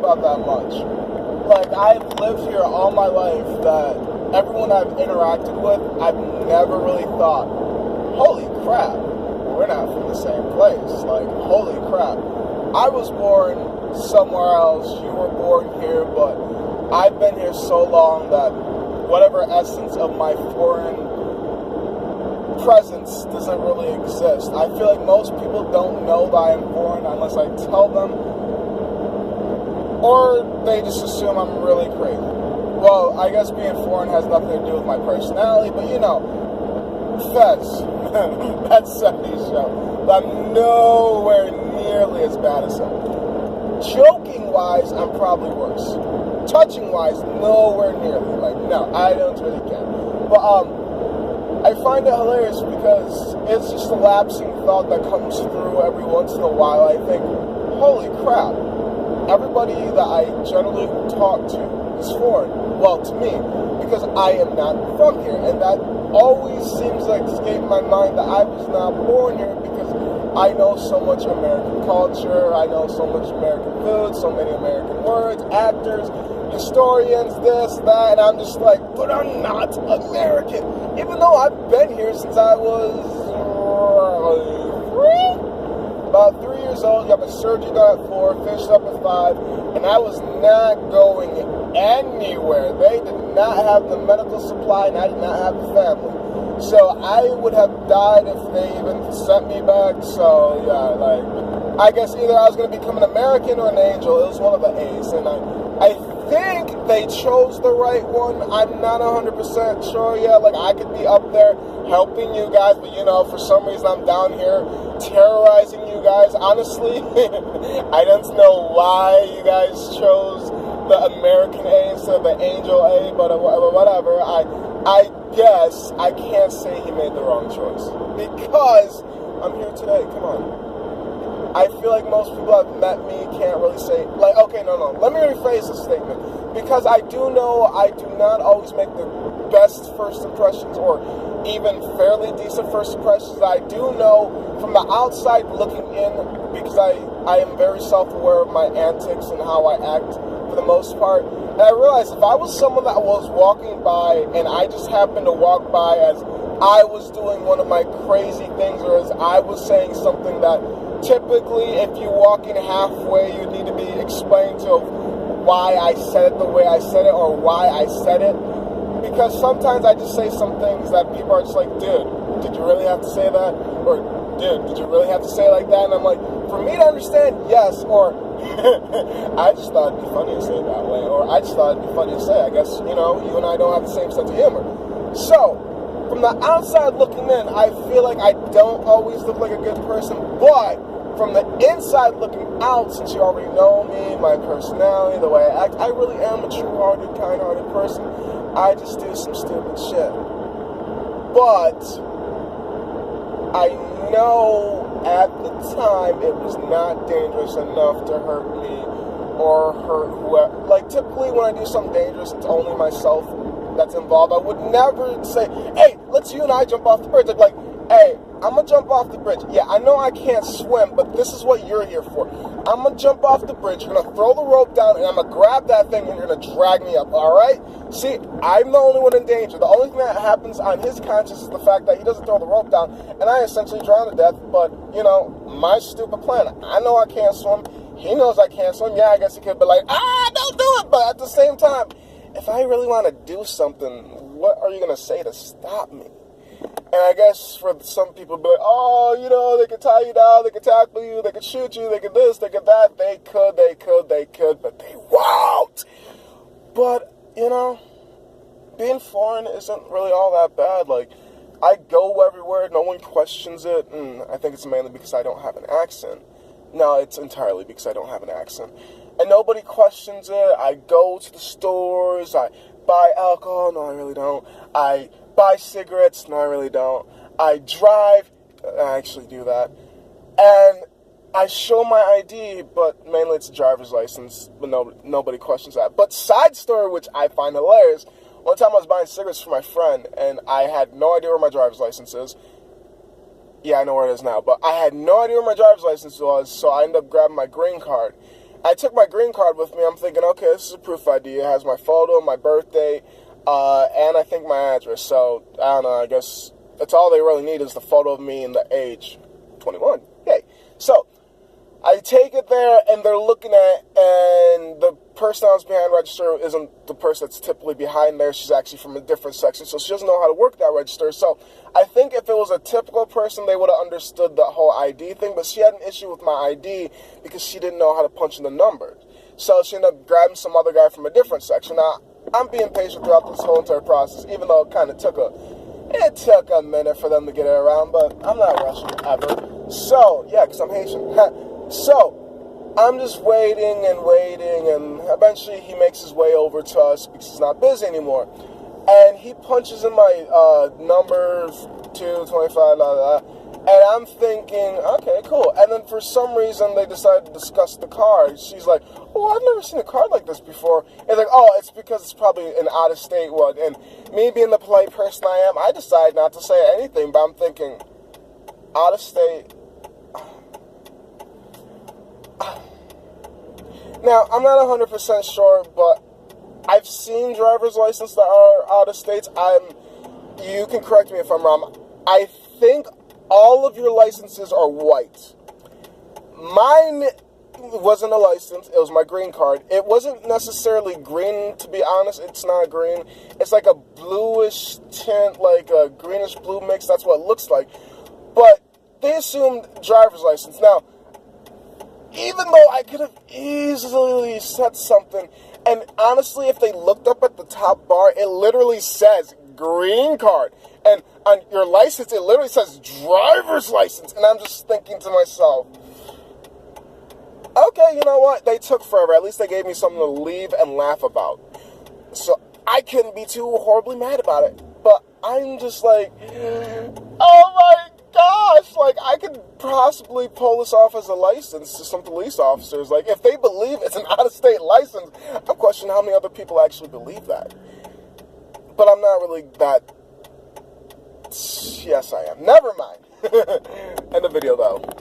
about that much. Like, I've lived here all my life that everyone I've interacted with, I've never really thought, holy crap, we're not from the same place. Like, holy crap. I was born somewhere else, you were born here, but I've been here so long that whatever essence of my foreign presence doesn't really exist. I feel like most people don't know that I am foreign unless I tell them, or they just assume I'm really crazy. Well, I guess being foreign has nothing to do with my personality, but you know, Fez, that 70s show, but I'm nowhere nearly as bad as him. Joking-wise, I'm probably worse. Touching-wise, nowhere nearly. Like, no, I don't really care. But, I find it hilarious because it's just a lapsing thought that comes through every once in a while. I think, holy crap, everybody that I generally talk to is foreign. Well, to me, because I am not from here. And that always seems like escape my mind that I was not born here because I know so much American culture, I know so much American food, so many American words, actors, historians, this, that, and I'm just like, but I'm not American. Even though I've been here since I was about 3 years old, got my surgery done at 4, finished up at 5, and I was not going anywhere. They did not have the medical supply, and I did not have the family. So I would have died if they even sent me back. So yeah, like, I guess either I was going to become an American or an angel. It was one of the A's, and I think they chose the right one. I'm not 100% sure yet. Like, I could be up there helping you guys, but you know, for some reason I'm down here terrorizing you guys. Honestly, I don't know why you guys chose the American A instead of the angel A, but whatever. I guess I can't say he made the wrong choice because I'm here today. Come on. I feel like most people have met me can't really say, like, okay, no. Let me rephrase this statement. Because I do know I do not always make the best first impressions or even fairly decent first impressions. I do know from the outside looking in, because I am very self-aware of my antics and how I act for the most part. And I realized if I was someone that was walking by and I just happened to walk by as I was doing one of my crazy things or as I was saying something that typically, if you walk in halfway, you need to be explained to why I said it the way I said it or why I said it. Because sometimes I just say some things that people are just like, dude, did you really have to say that? Or, dude, did you really have to say it like that? And I'm like, for me to understand, yes. Or, I just thought it'd be funny to say it that way. Or, I just thought it'd be funny to say. I guess, you know, you and I don't have the same sense of humor. So, from the outside looking in, I feel like I don't always look like a good person, but from the inside looking out, since you already know me, my personality, the way I act, I really am a true-hearted, kind-hearted person. I just do some stupid shit. But I know at the time it was not dangerous enough to hurt me or hurt whoever. Like, typically when I do something dangerous, it's only myself that's involved. I would never say, hey, let's you and I jump off the bridge. Like, hey, I'm going to jump off the bridge. Yeah, I know I can't swim, but this is what you're here for. I'm going to jump off the bridge. You're going to throw the rope down, and I'm going to grab that thing, and you're going to drag me up, all right? See, I'm the only one in danger. The only thing that happens on his conscience is the fact that he doesn't throw the rope down, and I essentially drown to death. But, you know, my stupid plan. I know I can't swim. He knows I can't swim. Yeah, I guess he could be like, don't do it. But at the same time, if I really want to do something, what are you going to say to stop me? And I guess for some people, be like, oh, you know, they could tie you down, they could tackle you, they could shoot you, they could this, they could that. They could, but they won't. But, you know, being foreign isn't really all that bad. Like, I go everywhere, no one questions it, and I think it's mainly because I don't have an accent. No, it's entirely because I don't have an accent. And nobody questions it. I go to the stores, I buy alcohol, no, I really don't. I buy cigarettes, no, I really don't. I drive, I actually do that. And I show my ID, but mainly it's a driver's license, but nobody questions that. But side story, which I find hilarious, one time I was buying cigarettes for my friend, and I had no idea where my driver's license is. Yeah, I know where it is now, but I had no idea where my driver's license was, so I ended up grabbing my green card. I took my green card with me. I'm thinking, okay, this is a proof ID. It has my photo, my birthday, and I think my address. So, I don't know, I guess that's all they really need is the photo of me and the age. 21. Yay. So, I take it there, and they're looking at, and the person that was behind register isn't the person that's typically behind there. She's actually from a different section, so she doesn't know how to work that register. So I think if it was a typical person, they would have understood the whole ID thing, but she had an issue with my ID because she didn't know how to punch in the numbers. So she ended up grabbing some other guy from a different section. Now, I'm being patient throughout this whole entire process, even though it kind of took a minute for them to get it around, but I'm not rushing ever. So, yeah, because I'm Haitian. So, I'm just waiting, and eventually he makes his way over to us because he's not busy anymore. And he punches in my numbers, 225, blah, blah, blah, and I'm thinking, okay, cool. And then for some reason, they decided to discuss the card. She's like, oh, I've never seen a card like this before. And like, oh, it's because it's probably an out-of-state one. And me being the polite person I am, I decide not to say anything, but I'm thinking, out-of-state. Now, I'm not 100% sure, but I've seen driver's licenses that are out of states. You can correct me if I'm wrong. I think all of your licenses are white. Mine wasn't a license. It was my green card. It wasn't necessarily green, to be honest. It's not green. It's like a bluish tint, like a greenish blue mix. That's what it looks like. But they assumed driver's license. Now, even though I could have easily said something, and honestly, if they looked up at the top bar, it literally says green card. And on your license, it literally says driver's license. And I'm just thinking to myself, okay, you know what? They took forever. At least they gave me something to leave and laugh about. So I couldn't be too horribly mad about it. But I'm just like, oh my gosh, like, I could possibly pull this off as a license to some police officers. Like, if they believe it's an out-of-state license, I'm questioning how many other people actually believe that. But I'm not really that. Yes, I am. Never mind. End the video, though.